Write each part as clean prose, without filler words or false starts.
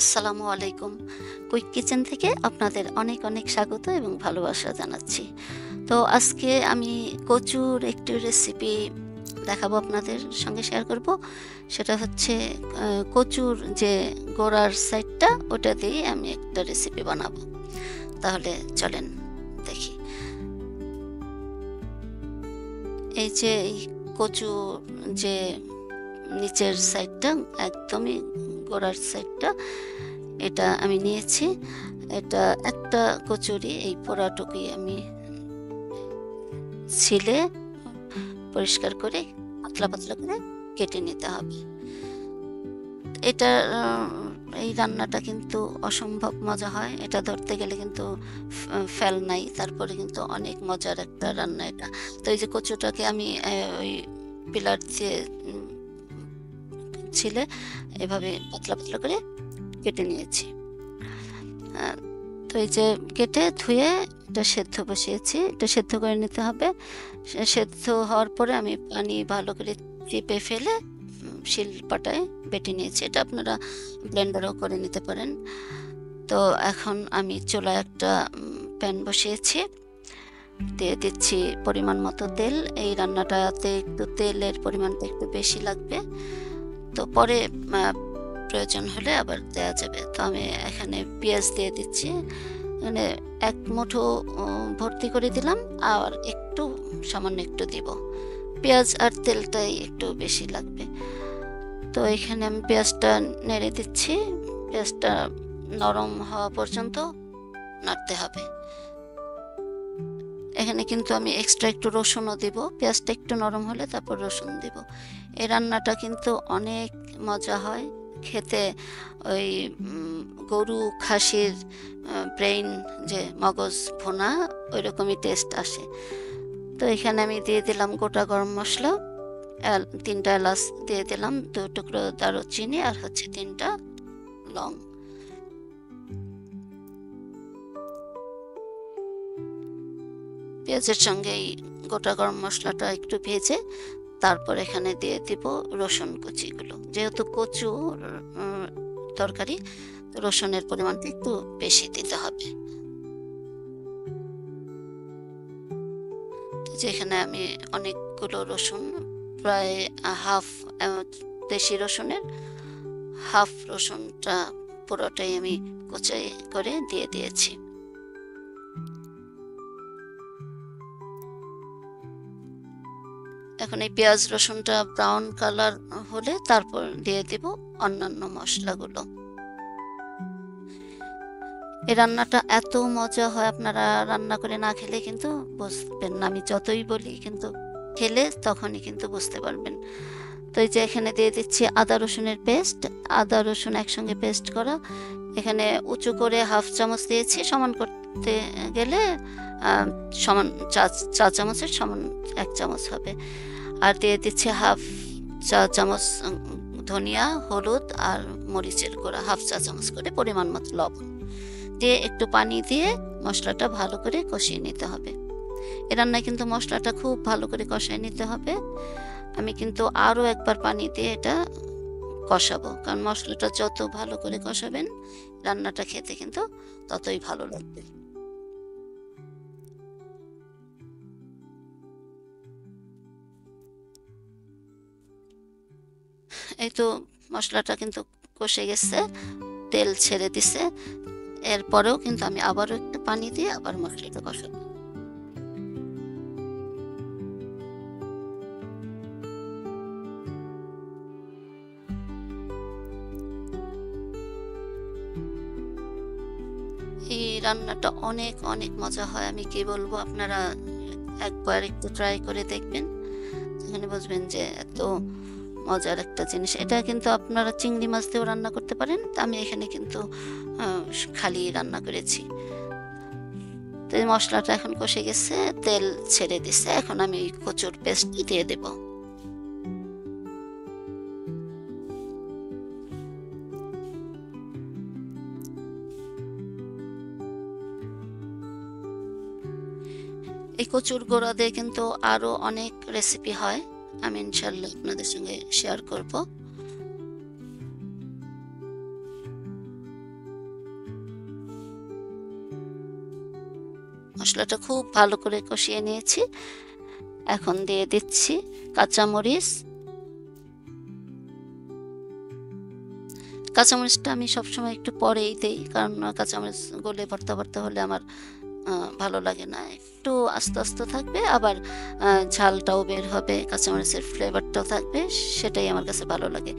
আসসালামু আলাইকুম। Quick kitchen থেকে আপনাদের অনেক অনেক স্বাগত এবং ভালোবাসা জানাচ্ছি। তো আজকে আমি কচুর একটি রেসিপি দেখাবো, আপনাদের সঙ্গে শেয়ার করব। সেটা হচ্ছে কচুর যে গোড়ার সাইডটা, ওটা দিয়ে আমি একটা রেসিপি বানাবো। তাহলে চলেন দেখি। এই যে এই কচু যে নিচের সাইডটা, একদমই গোড়ার সাইডটা, এটা আমি নিয়েছি। এটা একটা কচুরি, এই পোড়াটুকুই আমি ছিলে পরিষ্কার করে পাতলা পাতলা করে কেটে নিতে হবে। এটা এই রান্নাটা কিন্তু অসম্ভব মজা হয়। এটা ধরতে গেলে কিন্তু ফেল নাই, তারপরে কিন্তু অনেক মজার একটা রান্না এটা। তো এই যে কচুটাকে আমি ওই পিলার দিয়ে ছিলে এভাবে পাতলা পাতলা করে কেটে নিয়েছি। তো এই যে কেটে ধুয়ে এটা সেদ্ধ বসিয়েছি, এটা সেদ্ধ করে নিতে হবে। সেদ্ধ হওয়ার পরে আমি পানি ভালো করে চেপে ফেলে শিলপাটায় বেটে নিয়েছি। এটা আপনারা ব্লেন্ডারও করে নিতে পারেন। তো এখন আমি চুলায় একটা প্যান বসিয়েছি, দিয়ে দিচ্ছি পরিমাণ মতো তেল। এই রান্নাটাতে একটু তেলের পরিমাণটা একটু বেশি লাগবে, তো পরে প্রয়োজন হলে আবার দেওয়া যাবে। তো আমি এখানে পেঁয়াজ দিয়ে দিচ্ছি, মানে এক মুঠো ভর্তি করে দিলাম, আর একটু সামান্য একটু দিব। পেঁয়াজ আর তেলটাই একটু বেশি লাগবে। তো এখানে আমি পেঁয়াজটা নেড়ে দিচ্ছি। পেঁয়াজটা নরম হওয়া পর্যন্ত নাড়তে হবে। এখানে কিন্তু আমি এক্সট্রা একটু রসুনও দিব, পেঁয়াজটা একটু নরম হলে তারপর রসুন দিব। এই রান্নাটা কিন্তু অনেক মজা হয় খেতে। ওই গরু খাসির ব্রেইন, যে মগজ ভুনা, ওই রকমই টেস্ট আসে। তো এখানে আমি দিয়ে দিলাম গোটা গরম মশলা, 3টা এলাচ দিয়ে দিলাম, 2 টুকরো দারুচিনি, আর হচ্ছে 3টা লং। পেঁয়াজের সঙ্গে এই গোটা গরম মশলাটা একটু ভেজে তারপর এখানে দিয়ে দিব রসুন কুচিগুলো। যেহেতু কচু তরকারি, রসুনের পরিমাণটা একটু বেশি দিতে হবে। যেখানে আমি অনেকগুলো রসুন, প্রায় হাফ, দেশি রসুনের হাফ রসুনটা পুরোটাই আমি কুচাই করে দিয়ে দিয়েছি। এখন এই পেঁয়াজ রসুনটা ব্রাউন কালার হলে তারপর দিয়ে দিব অন্যান্য মশলাগুলো। এই রান্নাটা এত মজা হয়, আপনারা রান্না করে না খেলে কিন্তু বুঝবেন না। আমি যতই বলি, কিন্তু খেলে তখনই কিন্তু বুঝতে পারবেন। তো এই যে এখানে দিয়ে দিচ্ছি আদা রসুনের পেস্ট। আদা রসুন একসঙ্গে পেস্ট করা। এখানে উঁচু করে হাফ চামচ দিয়েছি, সমান করতে গেলে সমান চা চামচের সমান 1 চামচ হবে। আর দিয়ে দিচ্ছি হাফ চা চামচ ধনিয়া, হলুদ আর মরিচের গুঁড়া, হাফ চা চামচ করে, পরিমাণ মতো লবণ দিয়ে একটু পানি দিয়ে মশলাটা ভালো করে কষিয়ে নিতে হবে। এ রান্নায় কিন্তু মশলাটা খুব ভালো করে কষিয়ে নিতে হবে। আমি কিন্তু আরও একবার পানি দিয়ে এটা কষাবো, কারণ মশলাটা যত ভালো করে কষাবেন রান্নাটা খেতে কিন্তু ততই ভালো লাগবে। এই তো মশলাটা কিন্তু কষে গেছে, তেল ছেড়ে দিছে। এরপরেও কিন্তু আমি আবারও একটু পানি দিয়ে আবার মশলাটা কষাবো। এই রান্নাটা অনেক অনেক মজা হয়, আমি কি বলবো। আপনারা একবার একটু ট্রাই করে দেখবেন, এখানে বুঝবেন যে এত মজার একটা জিনিস। এটা কিন্তু আপনারা চিংড়ি মাছ দিয়েও রান্না করতে পারেন। আমি এখানে কিন্তু খালি রান্না করেছি। তো এই মশলাটা এখন কষে গেছে, তেল ছেড়ে দিছে। এখন আমি এই কচুর পেস্ট দিয়ে দেব। এই কচুর গোড়া দিয়ে কিন্তু আরো অনেক রেসিপি হয়, আমি ইনশাল্লাহ আপনাদের সঙ্গে শেয়ার করব। মশলাটা খুব ভালো করে কষিয়ে নিয়েছি। এখন দিয়ে দিচ্ছি কাঁচামরিচ। কাঁচামরিচটা আমি সবসময় একটু পরেই দেই, কারণ কাঁচামরিচ গলে ভর্তা ভর্তা হলে আমার ভালো লাগে না। একটু আস্তে আস্তে থাকবে, আবার ঝালটাও বের হবে, কাঁচামরিচের ফ্লেভারটাও থাকবে, সেটাই আমার কাছে ভালো লাগে।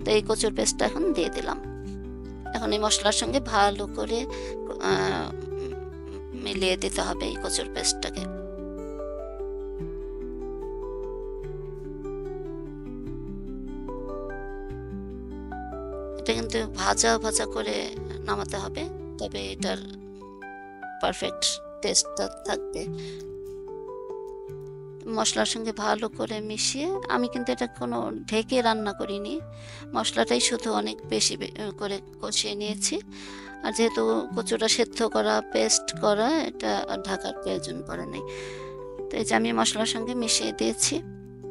তো এই কচুর পেস্টটা এখন দিয়ে দিলাম। এখন এই মশলার সঙ্গে ভালো করে মিলিয়ে দিতে হবে এই কচুর পেস্টটাকে। এটা কিন্তু ভাজা ভাজা করে নামাতে হবে, তবে এটার পারফেক্ট টেস্টটা থাকবে। মশলার সঙ্গে ভালো করে মিশিয়ে, আমি কিন্তু এটা কোনো ঢেকে রান্না করিনি, মশলাটাই শুধু অনেক বেশি করে কষিয়ে নিয়েছি। আর যেহেতু কচুটা সেদ্ধ করা, পেস্ট করা, এটা ঢাকার প্রয়োজন পড়ে নাই। তো এই যে আমি মশলার সঙ্গে মিশিয়ে দিয়েছি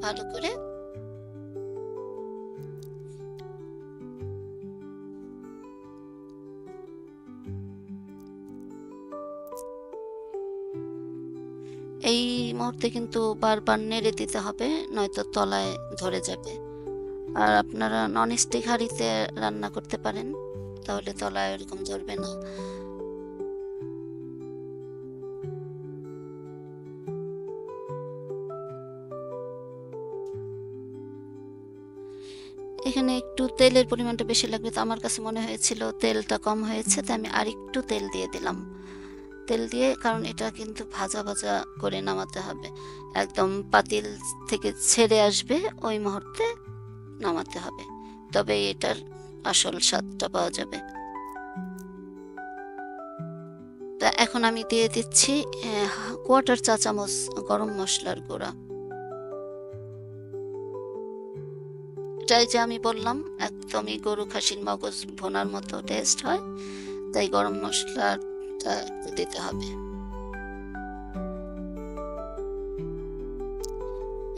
ভালো করে। এই মুহূর্তে কিন্তু বারবার নেড়ে দিতে হবে, নয়তো তলায় ধরে যাবে। আর আপনারা ননস্টিক হাঁড়িতে রান্না করতে পারেন, তাহলে তলায় এরকম ধরবে না। এখানে একটু তেলের পরিমাণটা বেশি লাগবে, তো আমার কাছে মনে হয়েছিল তেলটা কম হয়েছে, তাই আমি আরেকটু তেল দিয়ে দিলাম। তেল দিয়ে, কারণ এটা কিন্তু ভাজা ভাজা করে নামাতে হবে, একদম পাতিল থেকে ছেড়ে আসবে ওই মুহূর্তে নামাতে হবে, তবে এটার আসল স্বাদটা পাওয়া যাবে। তা এখন আমি দিয়ে দিচ্ছি কোয়ার্টার চা চামচ গরম মশলার গুঁড়া। এটাই যে আমি বললাম একদমই গরু খাসির মগজ ভোনার মতো টেস্ট হয়, তাই গরম মশলাটা দিতে হবে।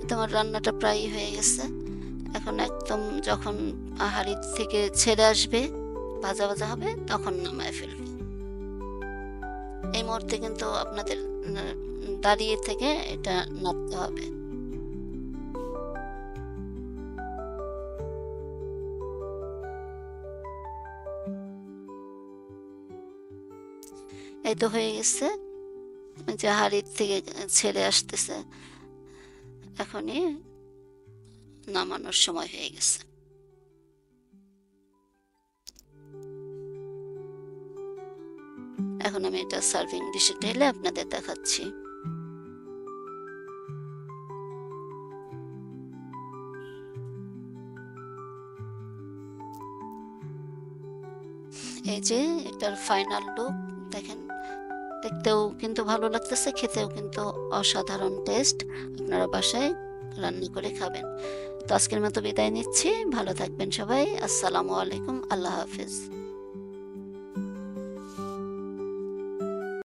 তোমার রান্নাটা প্রায় হয়ে গেছে। এখন একদম যখন হাঁড়ি থেকে ছেড়ে আসবে, ভাজা ভাজা হবে, তখন নামায় ফেলবে। এই মুহূর্তে কিন্তু আপনাদের দাঁড়িয়ে থেকে এটা নাড়তে হবে। এই তো হয়ে গেছে, যে হাঁড়ির থেকে ছেড়ে আসতেছে, এখনই নামানোর সময় হয়ে গেছে। এখন আমি এটা সার্ভিং ডিশে ঢেলে আপনাদের দেখাচ্ছি। এই যে এটার ফাইনাল লুক দেখেন, দেখতেও কিন্তু ভালো লাগতেছে, খেতেও কিন্তু অসাধারণ টেস্ট। আপনারা বাসায় রান্না করে খাবেন। তো আজকের মতো বিদায় নিচ্ছি, ভালো থাকবেন সবাই। আসসালামু আলাইকুম, আল্লাহ হাফেজ।